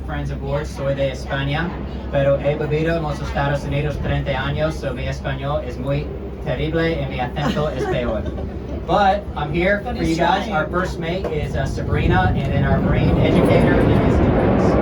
Friends aboard, soy de España, pero he vivido en los Estados Unidos 30 años, so mi español es muy terrible and mi acento es peor. But I'm here for you guys. Our first mate is Sabrina, and then our marine educator is Terrence.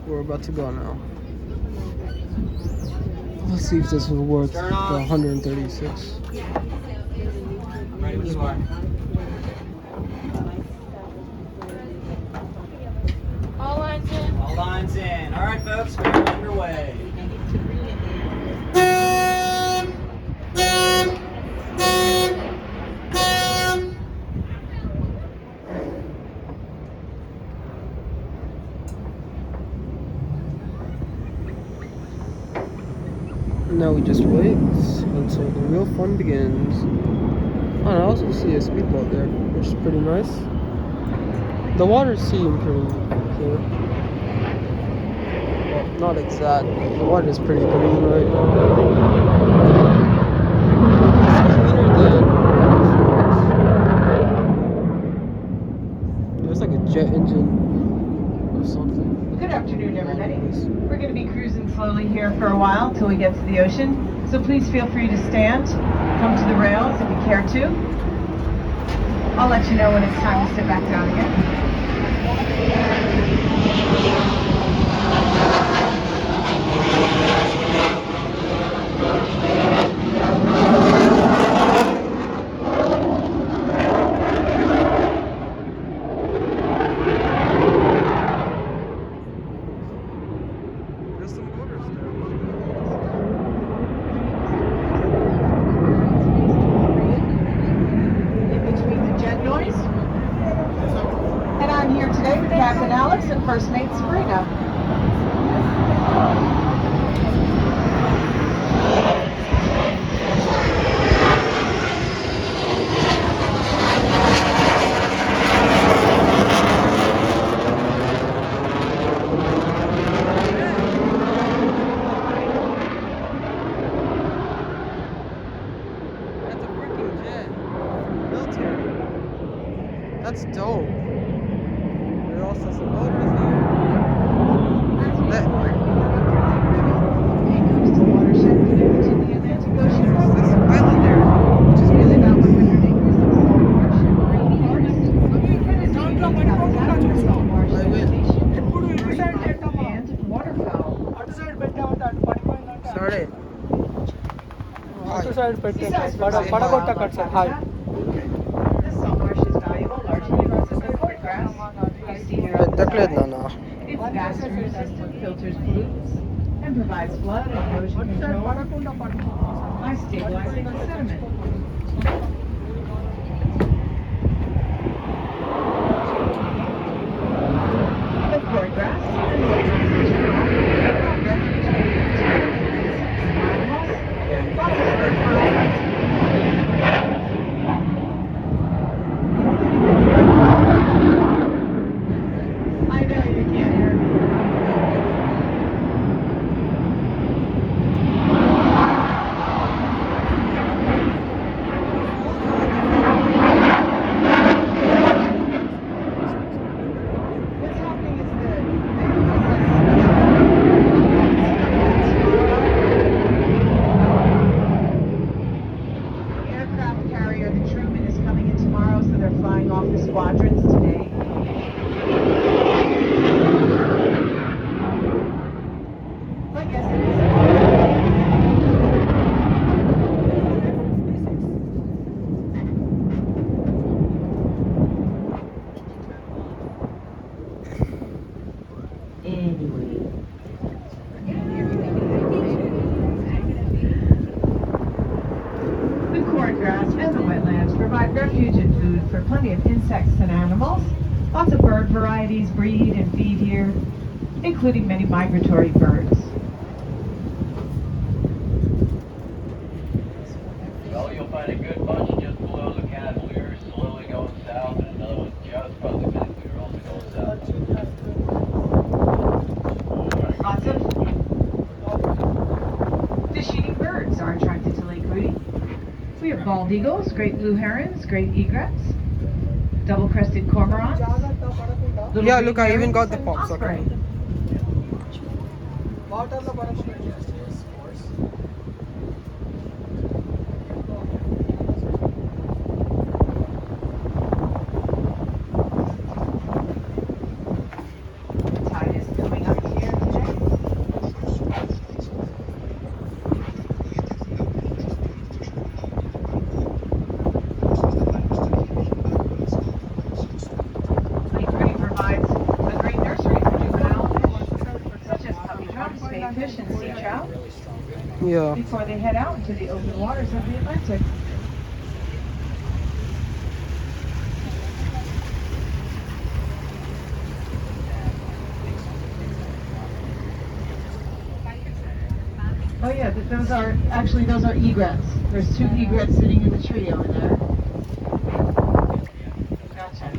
We're about to go now. Let's see if this will work. The 136. I'm ready when you are. All lines in. All lines in. All right, folks, we're underway. Now we just wait until the real fun begins. Oh, and I also see a speedboat there, which is pretty nice. The water seemed pretty clear. Well, not exact, but the water is pretty green right now. It's cleaner than... It's like a jet engine or something. Good afternoon, everybody. We're going to be cruising slowly here for a while till we get to the ocean. So please feel free to stand, come to the rails if you care to. I'll let you know when it's time to sit back down again. Captain Alex and First Mate Sabrina. That's a freaking jet. Military. That's dope. There are also some motors here. That, there's this island there, which is really nice. I win. Sorry. Hi. This salt marsh is valuable largely because of the cord grass. You see here on the side. Its vast root system filters pollutants and provides flood and erosion control by stabilizing the sediment. The cord grass I know you can't hear me. provide refuge and food for plenty of insects and animals. Lots of bird varieties breed and feed here, including many migratory birds. Well, you'll find a good bunch just below the canal. We're slowly going south, and another one just above the canal. We're also going south. Lots of fish-eating birds are attracted to Lake Rudy. We have bald eagles, great blue herons, great egrets, double-crested cormorants. little Yeah, green look, I even herons, got the and pops, okay. osprey. The tide is coming up here today. Lake Rudy provides a great nursery for juvenile fish, such as puppy drum, spade fish, and sea trout, Yeah. before they head out into the open waters of the Atlantic. Oh yeah, those are egrets. There's two egrets sitting in the tree over there. Gotcha.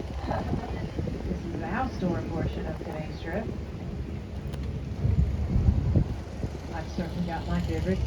This is the house door portion of today's trip. I've certainly got my favorites.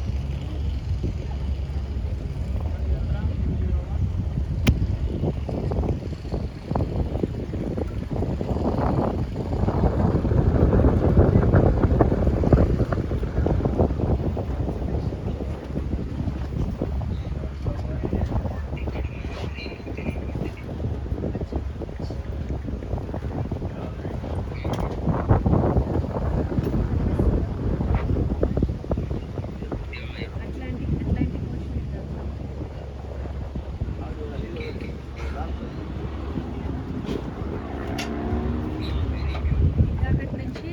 అక్కడి నుంచి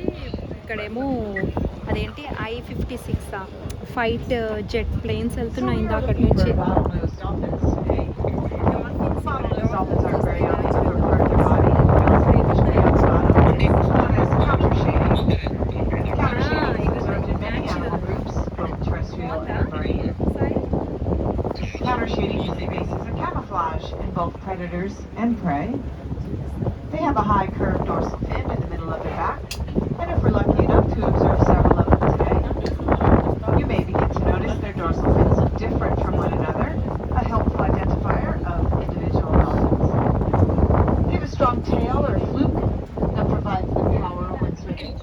ఇక్కడేమో అదేంటి I-56 fight jet planes వెళ్తున్నాయి ఇందాకటి నుంచి. Bottlenose dolphins today. Bottlenose dolphins are very observer part of the body. Known as counter shading. Counter shading is observed in many animal groups, both terrestrial and marine. Counter shading is the basis of camouflage in both predators and prey. They have a high curved dorsal fin in the middle of their back, and if we're lucky enough to observe several of them today, you may begin to notice their dorsal fins look different from one another, a helpful identifier of individual dolphins. They have a strong tail or fluke that provides them power when swimming,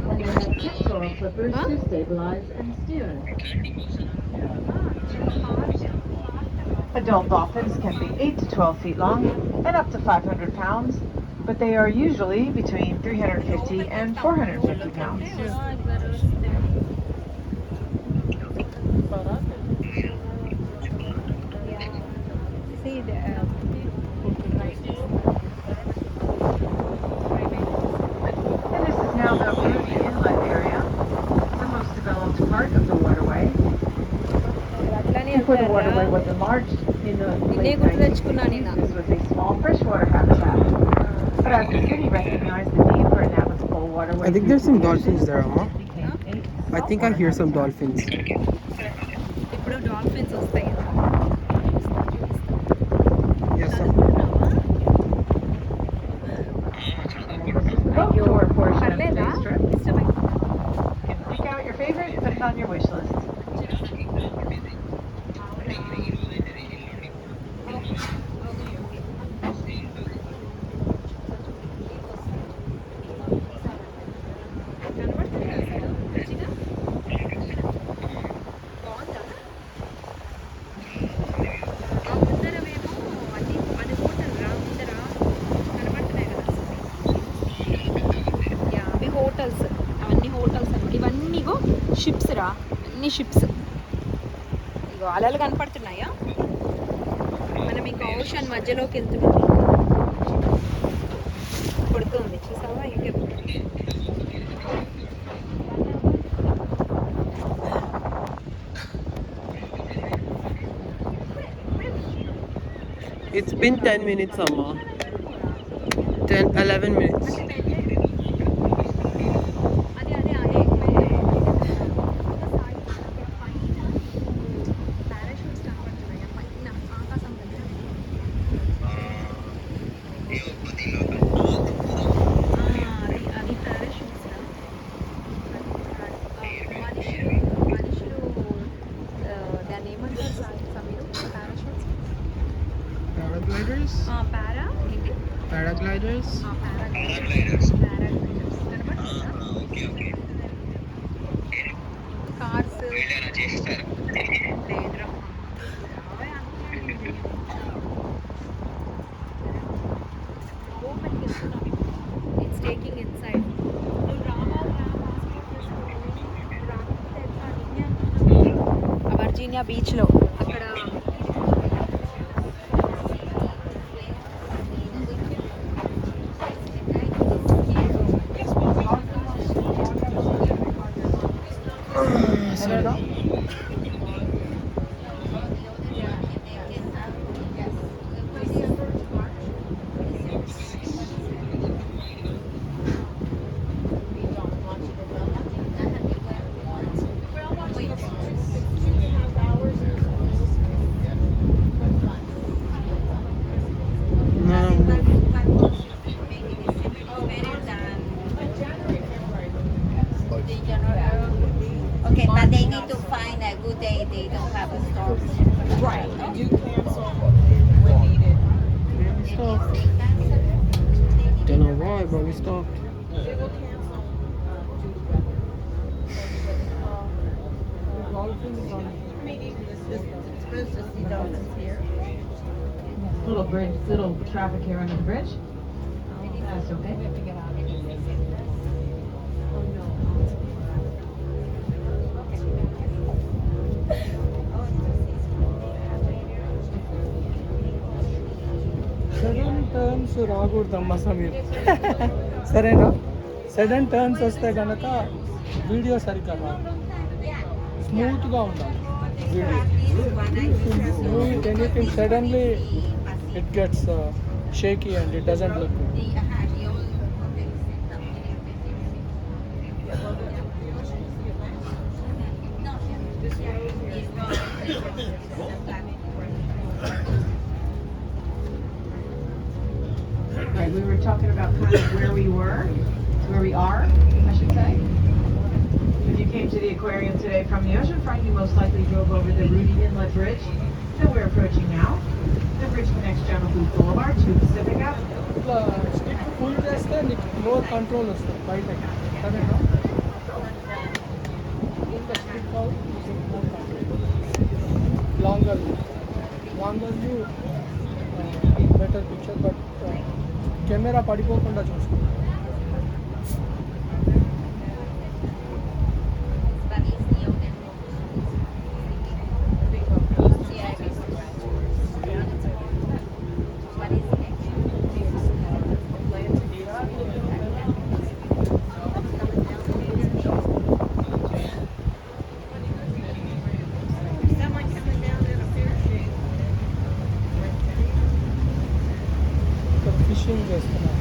and they have pectoral flippers to stabilize and steer. Adult dolphins can be 8 to 12 feet long and up to 500 pounds, but they are usually between 350 and 450 pounds. See the And this is now the Rudy Inlet area, the most developed part of the waterway. అట్లానే Before the waterway was enlarged in the నిన్నే late గుర్తు తెచ్చుకున్నా 1960s, నేను. this was a small freshwater habitat. But as the city recognized the need for a navigable waterway, I think there's some dolphins there, it Amma. became a I think I hear some saltwater dolphins. ఇప్పుడు dolphins వస్తాయి. Yes, some. Ships రా, అన్ని ships. ఇగో అలలు కనపడుతున్నాయా, మనం ఇంకా ocean మధ్యలోకి వెళ్తున్నాం. కొడుతుంది చూసావా YouTube. It's been 10 minutes, Amma. 11 minutes. అదే అదే అదే పారాషూట్స్ కనపడుతున్నాయా పైన ఆకాశం దగ్గర. అవి పారాషూట్స్ రా. మనుషులు దాన్ని ఏమంటారు సమీరు? పారాషూట్స్. Paragliders? పారా ఏంటి? Paragliders? పారాగ్లైడర్స్ కనపడుతుందా? కార్స్ లేదురా. లోపలికి వెళ్తున్నాం. It's taking inside. నువ్వు వర్జీనియా బీచ్లో అక్కడ Okay, but they need to find a good day. They don't have a storm. Right. You cancel when needed. We stopped. Don't know why, but we stopped. They will cancel. Little bridge, little traffic here under the bridge. That's okay. Sudden turns రాకూడదమ్మా సమీర్. సరేనా? Sudden turns వస్తే కనుక video సరిగ్గా రాదు. స్మూత్గా ఉండాలి video. Anything suddenly it gets shaky and it doesn't look good. Right, we were talking about kind of where we are, I should say. If you came to the aquarium today from the oceanfront, you most likely drove over the Rudy Inlet Bridge that we're approaching now. The bridge connects General Booth Boulevard to Pacific Avenue. ఇట్లా stick full చేస్తే నీకు more control వస్తుంది బయటకి. సరేనా? ఇంకా stick out more control. Longer view better picture, but camera పడిపోకుండా చూసుకో. Fishing చేస్తున్నారు.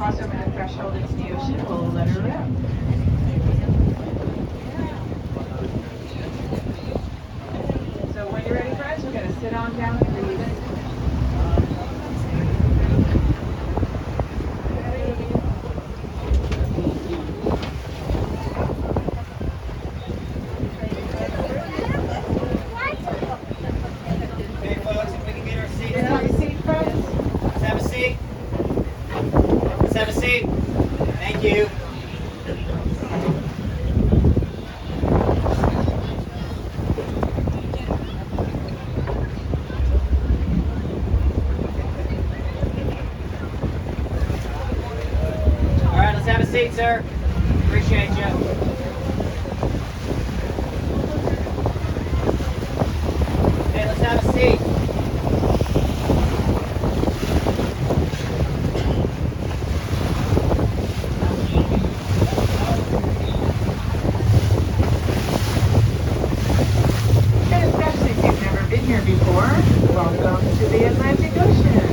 cross over the threshold into the ocean, we'll let her rip. So when you're ready, friends, we're going to sit on down and breathe. Okay, folks, if we can get our seats. Have a seat, friends. Let's have a seat. Let's have a seat. Thank you. All right, let's have a seat, sir. Appreciate you. Okay, let's have a seat. And especially if you've never been here before, welcome to the Atlantic Ocean.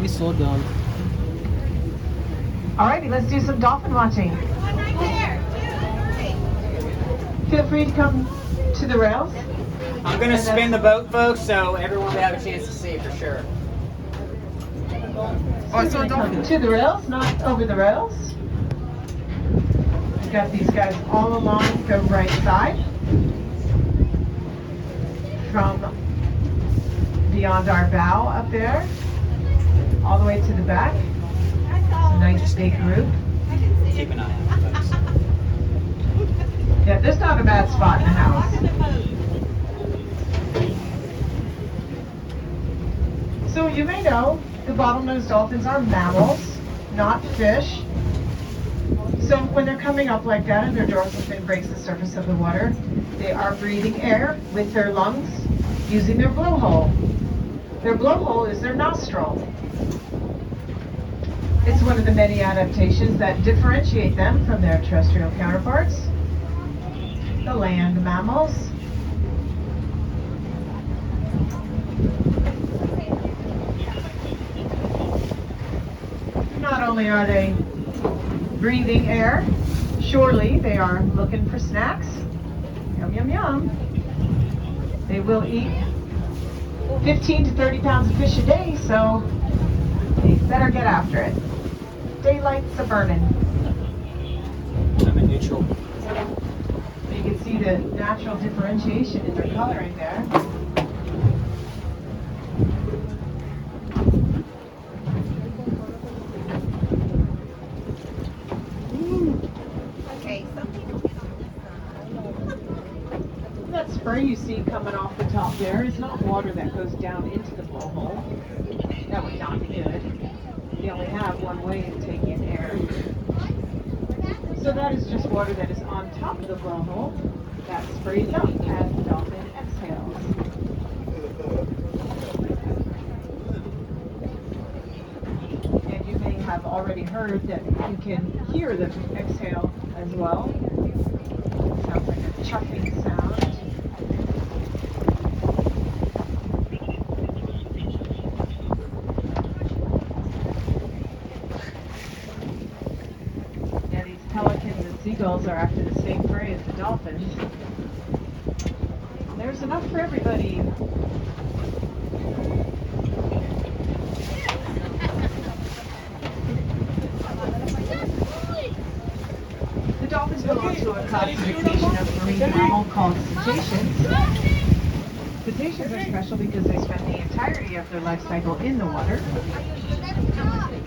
We slow down. Alrighty, let's do some dolphin watching. Feel free to come to the rails. I'm gonna spin the boat, folks, so everyone will have a chance to see for sure. Oh, I saw a Come dolphin. to the rails, not over the rails. We've got these guys all along the right side. From beyond our bow up there, all the way to the back. It's a nice big group. Keep an eye on it, folks. Yeah, there's not a bad spot in the house. So you may know the bottlenose dolphins are mammals, not fish. So when they're coming up like that and their dorsal fin breaks the surface of the water, they are breathing air with their lungs using their blowhole. Their blowhole is their nostril. It's one of the many adaptations that differentiate them from their terrestrial counterparts, the land mammals. Not only are they breathing air, surely they are looking for snacks. Yum, yum, yum. They will eat 15 to 30 pounds of fish a day, so they better get after it. Daylight's a burning. I'm in neutral. You can see the natural differentiation in their coloring there. Okay, That spray you see coming off the top there is not water that goes down into the blowhole. That would not be good. You only have one way of taking air. So that is just water that is on top of the blowhole that sprays up as the dolphin exhales. And you may have already heard that you can hear them exhale as well. Sounds like a chuffing sound. Yeah, these pelicans and seagulls are after the same prey as the dolphins. There's enough for everybody. The dolphins belong to a classification of marine mammal called cetaceans. Cetaceans are special because they spend the entirety of their life cycle in the water.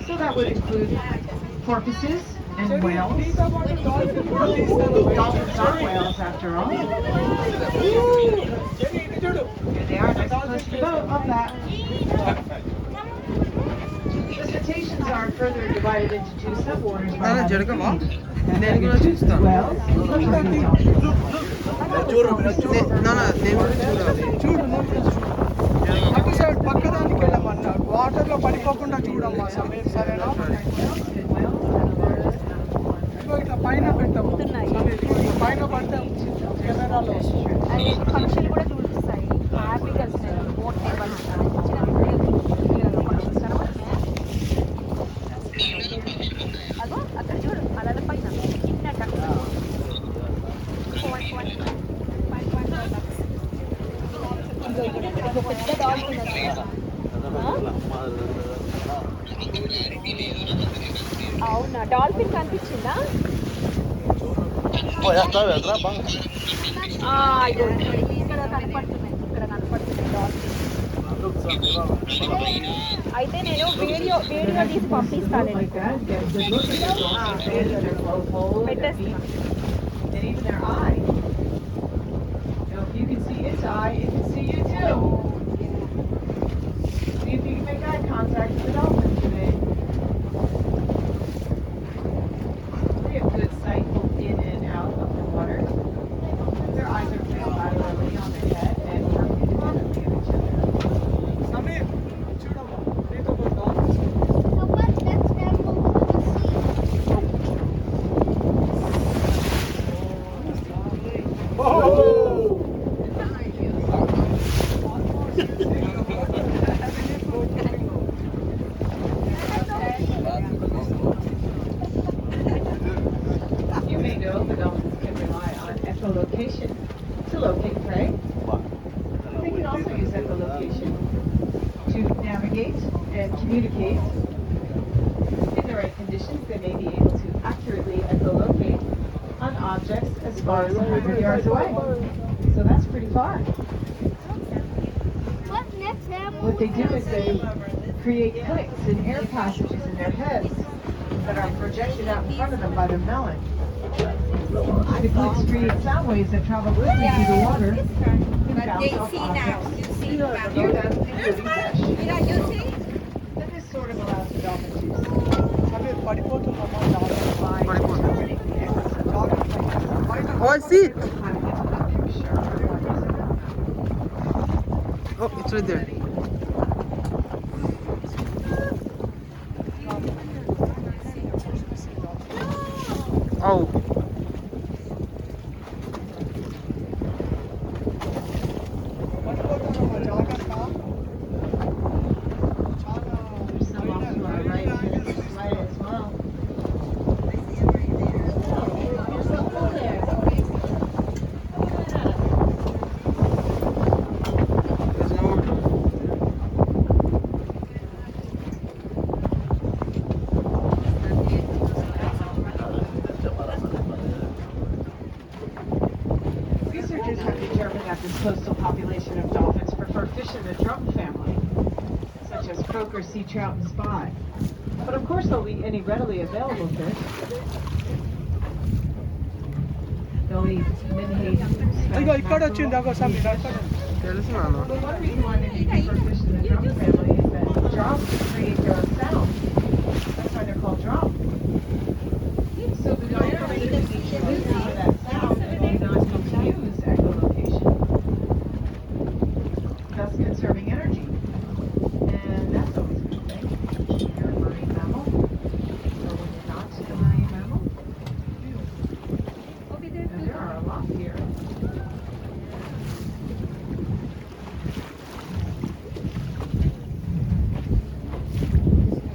So that would include porpoises and whales. Dolphins are whales after all. Here they are next close to the boat. Love that. The cetaceans are further divided into two suborders by having feet. నేను కూడా చూస్తాను Whales, పక్కదానికి వెళ్ళమన్నాడు water లో పడిపోకుండా చూడమ్మా సమీర్ సరేనా ఇదిగో ఇట్లా పైన పెట్టాము సమీర్ ఇట్లా పైన పడితే కెమెరాలో అది పక్షులు కూడా చూపిస్తాయి హ్యాపీగా వస్తాయి బోట్ టేబల్ అదో అక్కడ చూడు అలల పైన పెద్ద డాల్ఫిన్ అవునా డాల్ఫిన్ కనిపించిందా ఇక్కడ కనపడుతున్నాయి డాల్ఫిన్ అయితే నేను వీడియో తీసి పంపిస్తాను like that. Get a good look at their dolphins. Their blowhole, their beak, and even their eye. Now, if you can see its eye, it can see you too. See if you can make eye contact with the dolphin today. They have good sight both in and out of the water. Their eyes are placed laterally on their head and work independently of each other. Sameer చూడమ్మా నీతో dolphins echolocation to locate prey. They can also use echolocation to navigate and communicate. In the right conditions, they may be able to accurately echolocate on objects as far as 100 yards away. So that's pretty far. What they do is they create clicks and air passages in their heads that are projected out in front of them by their melon. The clicks create sound waves that travel quickly through the water and But bounce they off see now. objects You see near now. them, including fish. You know, you see? And this sort of allows the dolphin to అవి పడిపోతున్నామా జాగ్రత్త by interpreting the echoes. జాగ్రత్త Oh, I see it. Kind of into the picture. Oh, it's right there. Oh. పడిపోతున్నామా జాగ్రత్త There's some off to our right here to the right as well. There's no more. Researchers have determined that this coastal population of dolphins prefer fish in the drum family, such as croaker, sea trout, and spot. But of course they'll eat any readily available fish. They'll eat menhaden, ఇదిగో ఇక్కడ వచ్చింది అగో సమీర అక్కడ తెలుసు నాన్న. But one reason why they prefer fish in the drum family is that drums create their own sound. That's why they're called drum. So the dolphins need to listen to that sound and do not need to use echolocation, thus conserving energy. And that's always a good thing. You're a marine mammal, or when you're not a marine mammal. And there are a lot here.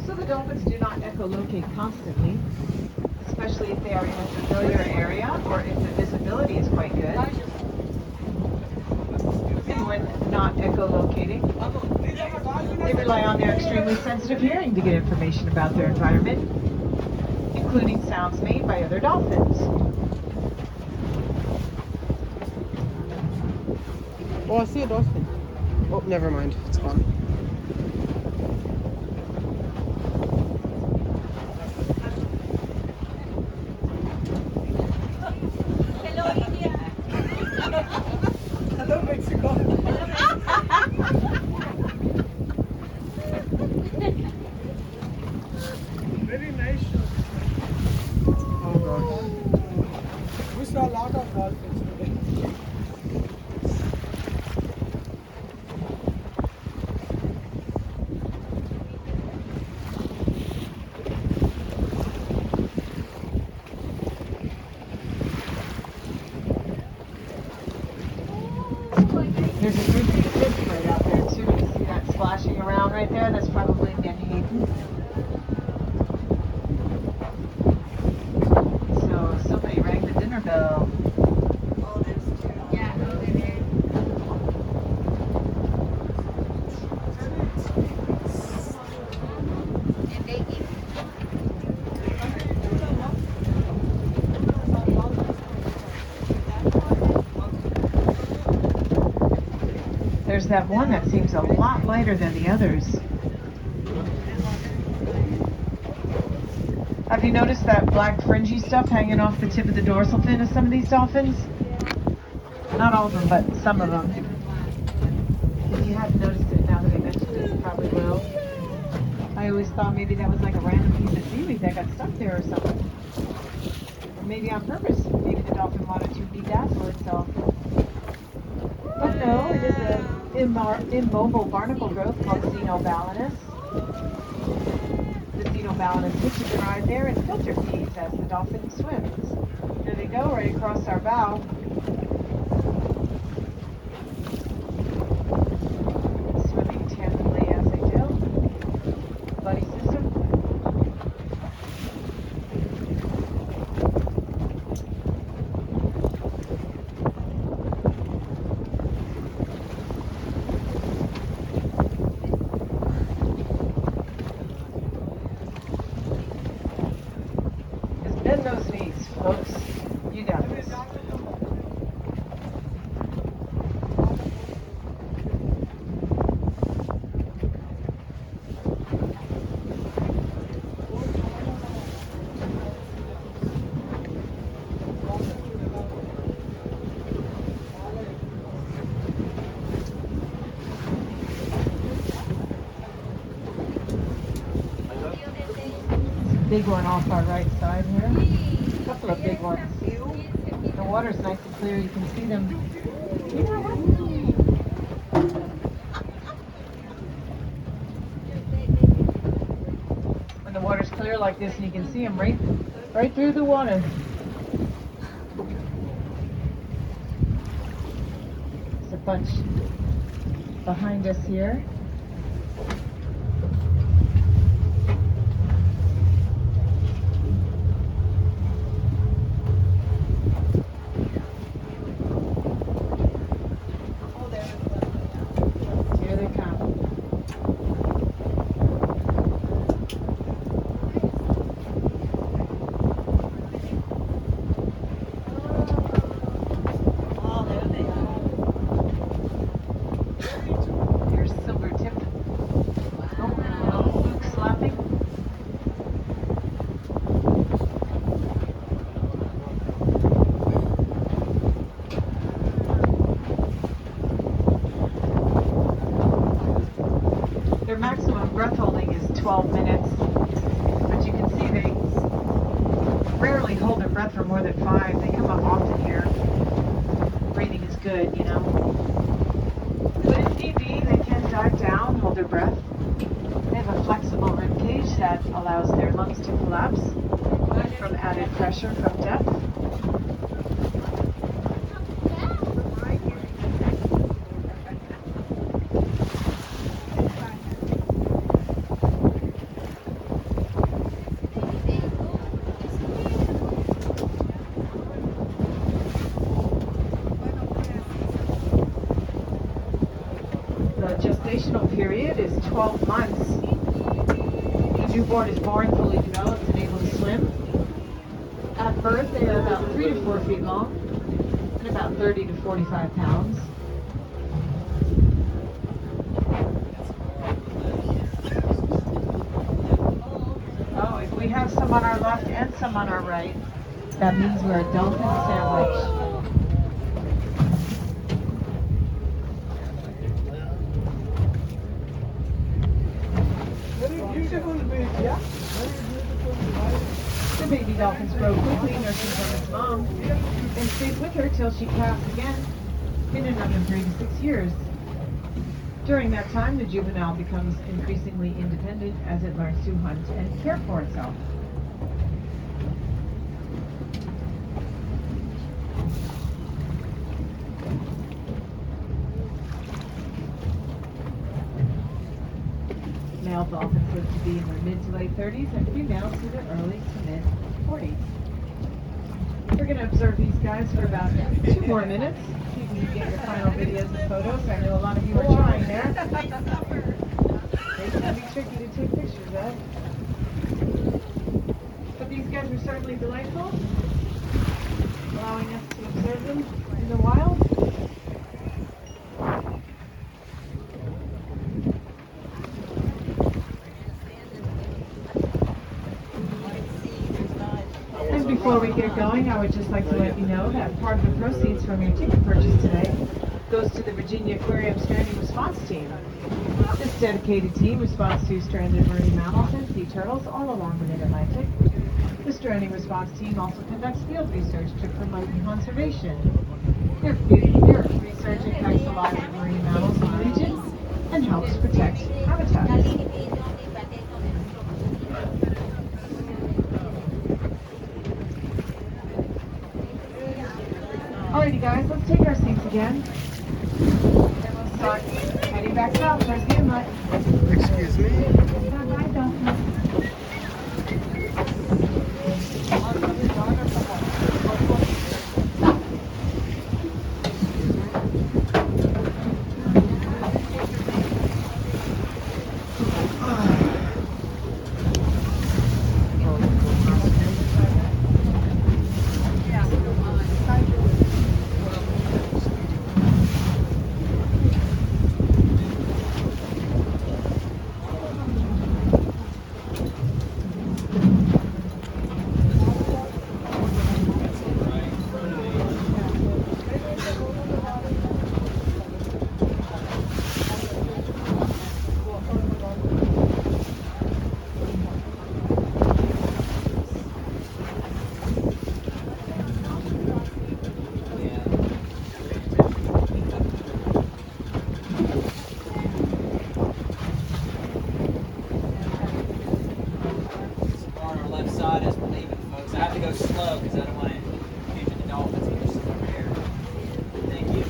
So the dolphins do not echolocate constantly, especially if they are in a familiar area or if the visibility is quite good. And when not echolocating, they rely on their extremely sensitive hearing to get information about their environment, including sounds made by other dolphins. Oh, I see a dolphin. Oh, never mind. It's gone. Hello Mexico very nice Oh gosh. we saw a lot of dolphins today There's a good big fish right out there too. You see that splashing around right there? That's probably menhaden. So somebody rang the dinner bell. There's that one that seems a lot lighter than the others. Have you noticed that black fringy stuff hanging off the tip of the dorsal fin of some of these dolphins? Not all of them, but some of them. If you hadn't noticed it, now that I mentioned it, you probably will. I always thought maybe that was like a random piece of seaweed that got stuck there or something. Or maybe on purpose. Maybe the dolphin wanted to bedazzle itself. But no, it is an immobile barnacle growth called Xenobalanus. The Xenobalanus fishes arrive there and filter feeds as the dolphin swims. There they go, right across our bow. Swimming tandemly as they do. Buddy system. Bend those knees, folks. You got this. Big one off our right side here. A couple of big ones. The water's nice and clear. You can see them. When the water's clear like this, and you can see them right through the water. There's a bunch behind us here. Here they come. Here's silver tip. Oh, Luke slapping. Their maximum breath holding is 12 minutes, but you can see they rarely hold their breath for more than 5. They come up often here. Breathing is good, you know. But if need be, they can dive down, hold their breath. They have a flexible rib cage that allows their lungs to collapse from added pressure from depth. The gestational period is 12 months. The newborn is born fully developed and able to swim. At birth, they are about 3 to 4 feet long and about 30 to 45 pounds. Oh, if we have some on our left and some on our right, that means we're a dolphin sandwich. Very beautiful beach, yeah? Very beautiful. The baby dolphins grow quickly, nursing from its mom, and stays with her till she calves again in another 3 to 6 years. During that time, the juvenile becomes increasingly independent as it learns to hunt and care for itself. Male dolphins live to be in their mid to late 30s and females to their early to mid 40s. We're going to observe these guys for about 2 more minutes. See if you can get your final videos and photos. I know a lot of you are trying there. They can be tricky to take pictures of. But these guys are certainly delightful, allowing us to observe them in the wild. And before we get going, I would just like to let you know that part of the proceeds from your ticket purchase today goes to the Virginia Aquarium Stranding Response Team. This dedicated team responds to stranded marine mammals and sea turtles all along the mid-Atlantic. The Stranding Response Team also conducts field research to promote conservation. Their research impacts the lives of marine mammals in the region and helps protect habitats. Alrighty guys, let's take our seats again. And we'll start heading back south towards the inlet. Excuse me. Bye-bye, dolphins. slow because I don't want to feature the dolphins and just over here. Thank you.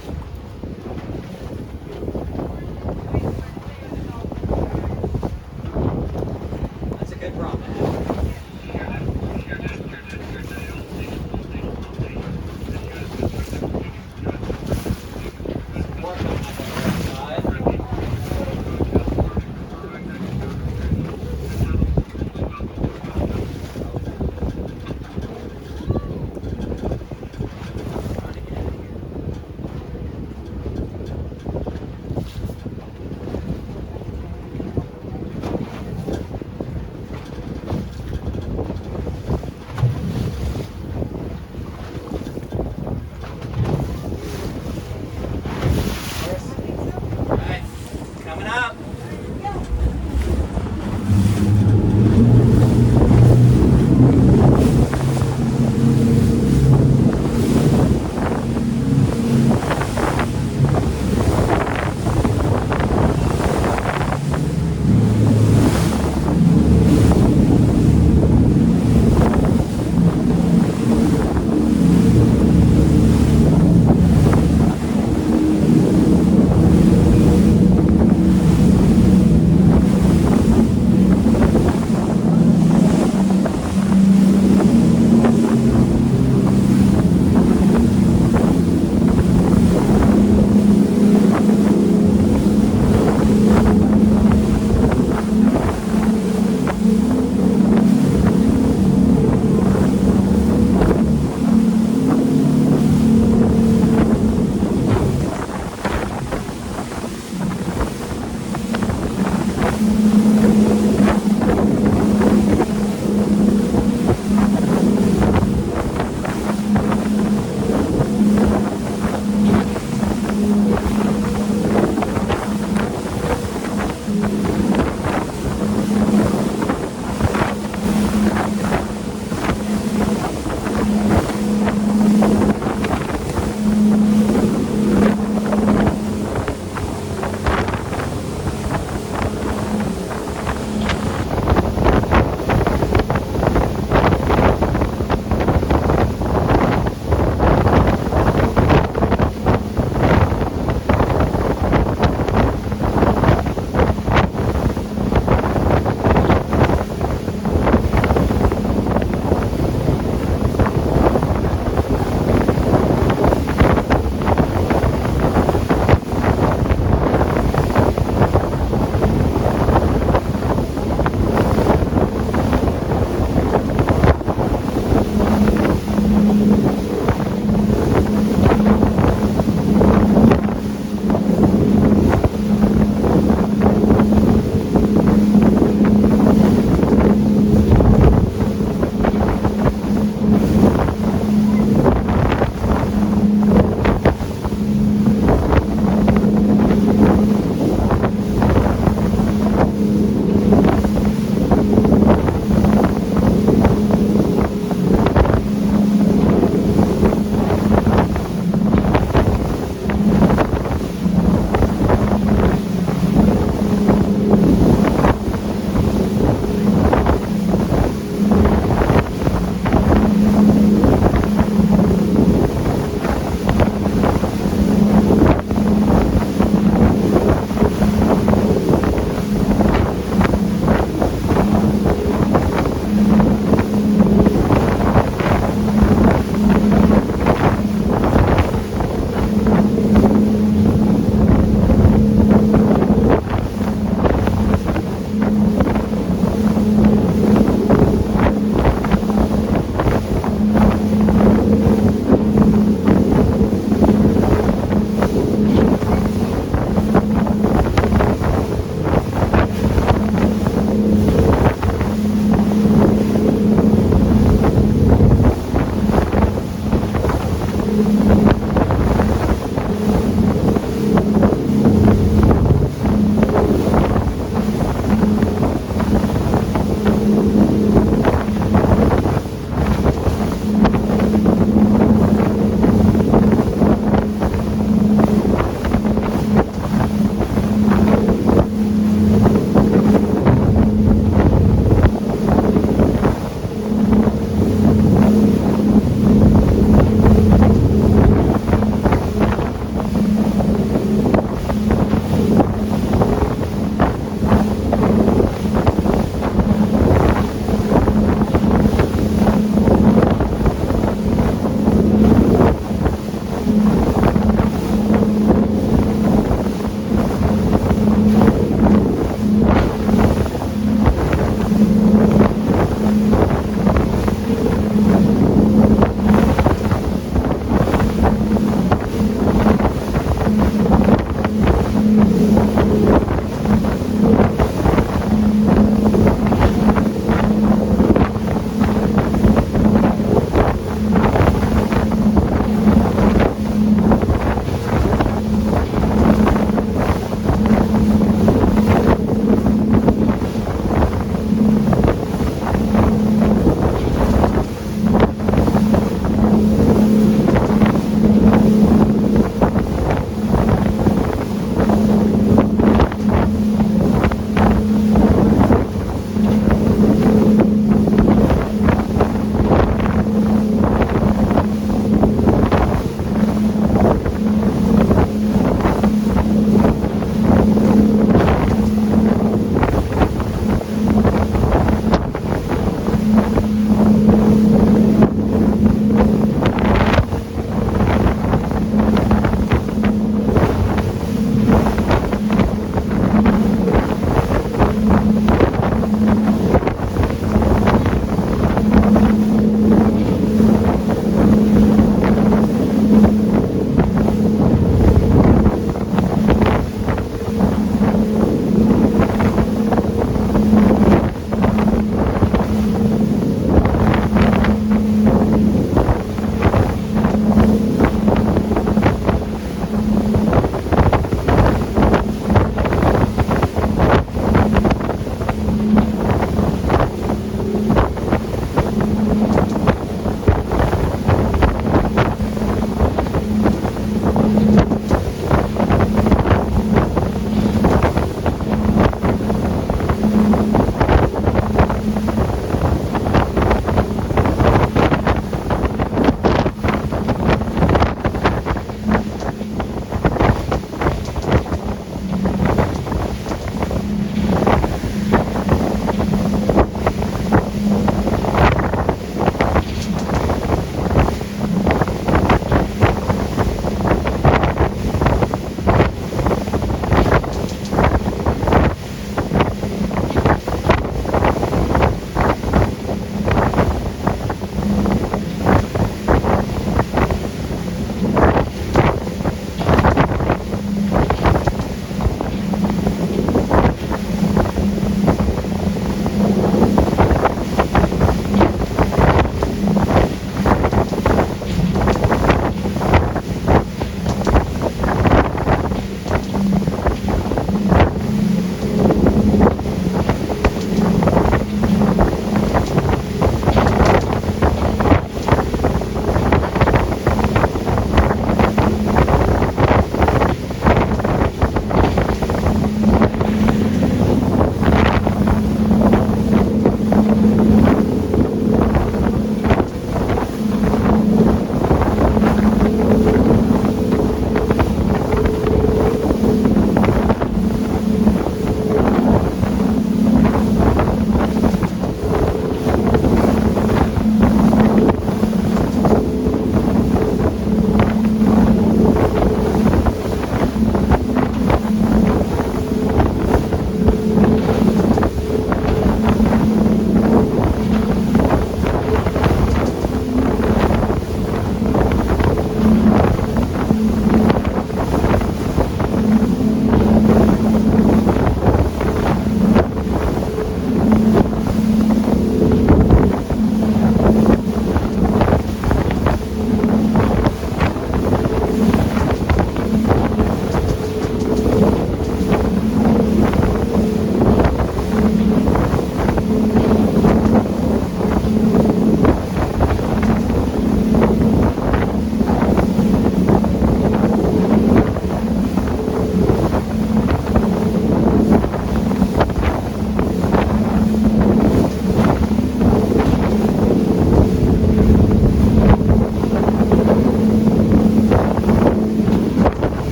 That's a good prompt.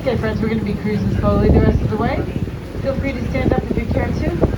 Okay, friends, we're going to be cruising slowly the rest of the way. Feel free to stand up if you care to.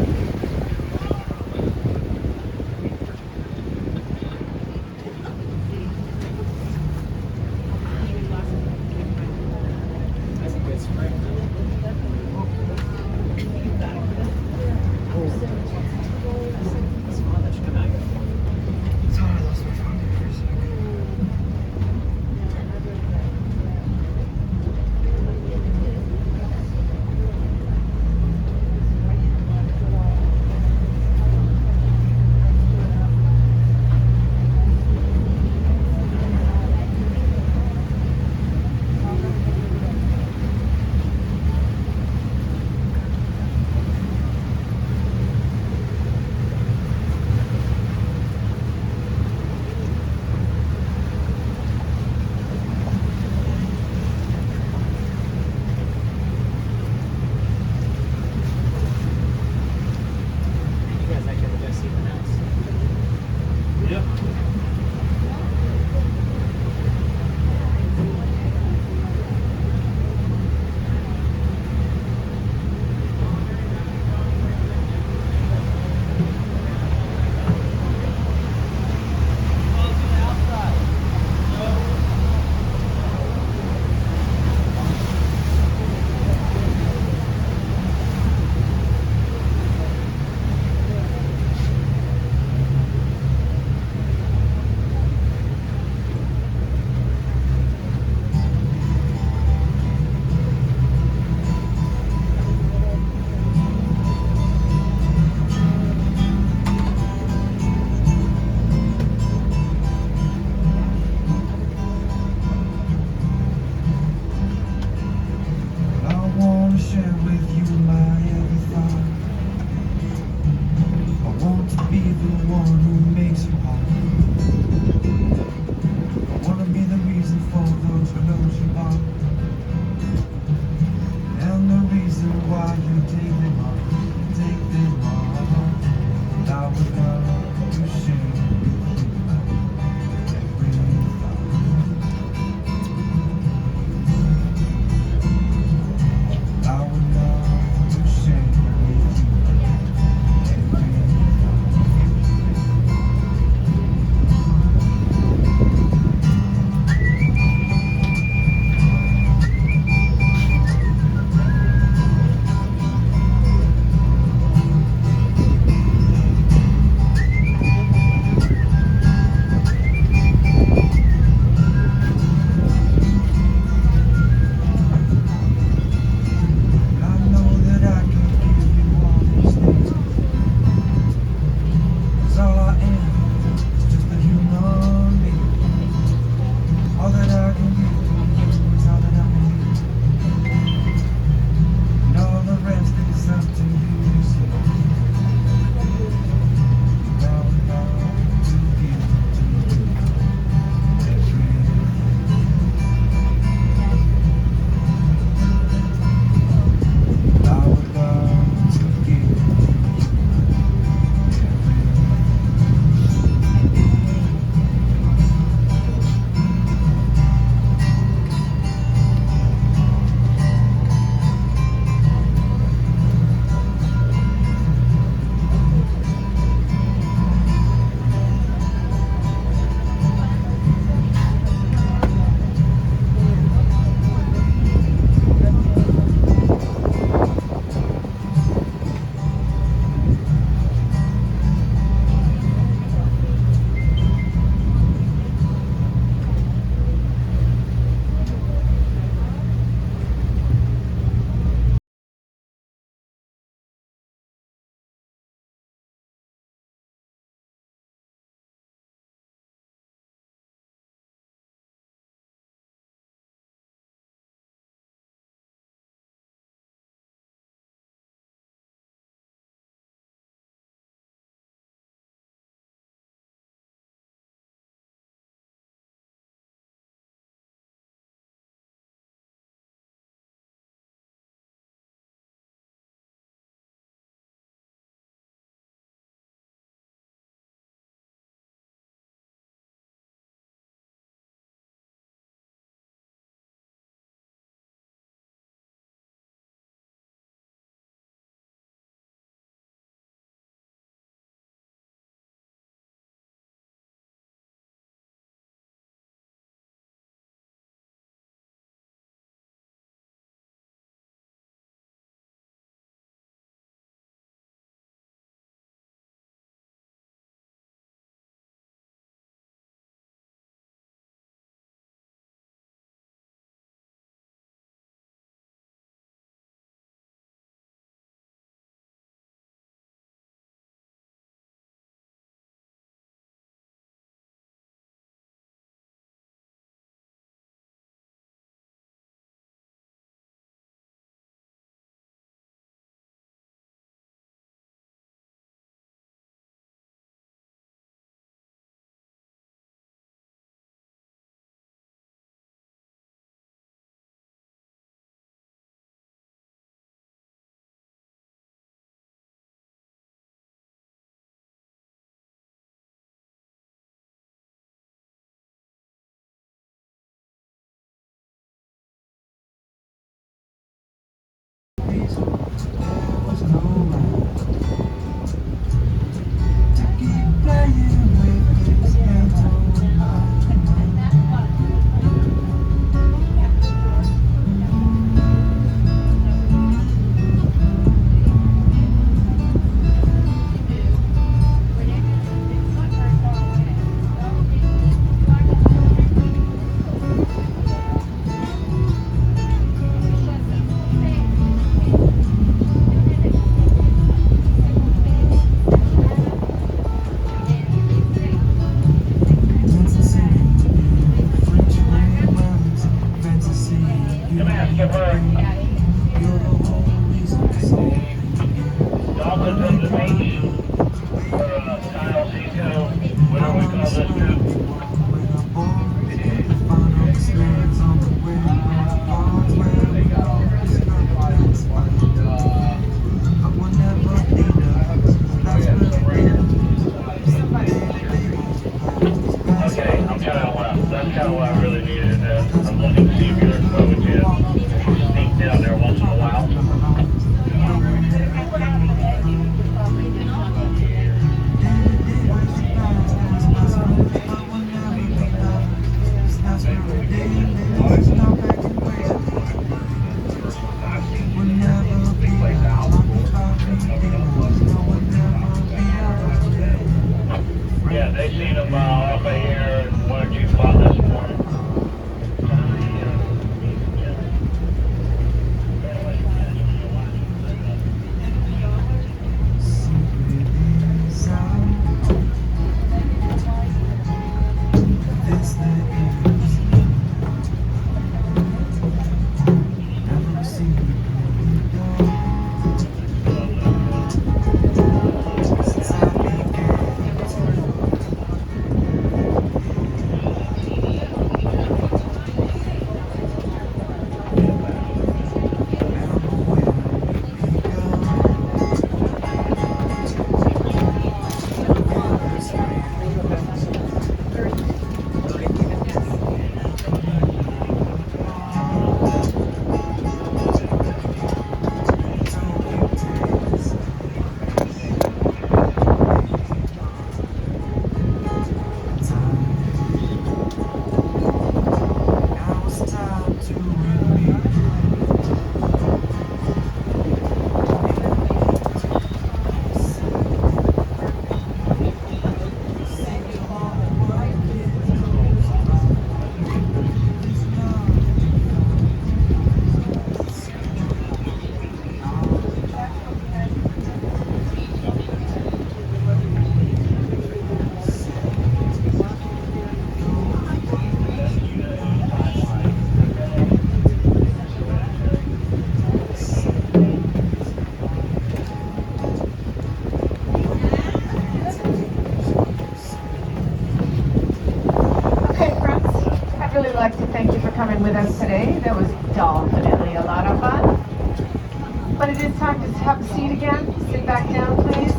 coming with us today. That was definitely a lot of fun. But it is time to have a seat again. Sit back down, please.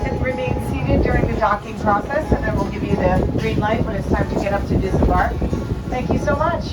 And remain seated during the docking process, and then we'll give you the green light when it's time to get up to disembark. Thank you so much.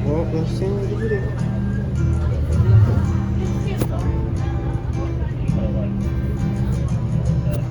Well, that's the end of the video.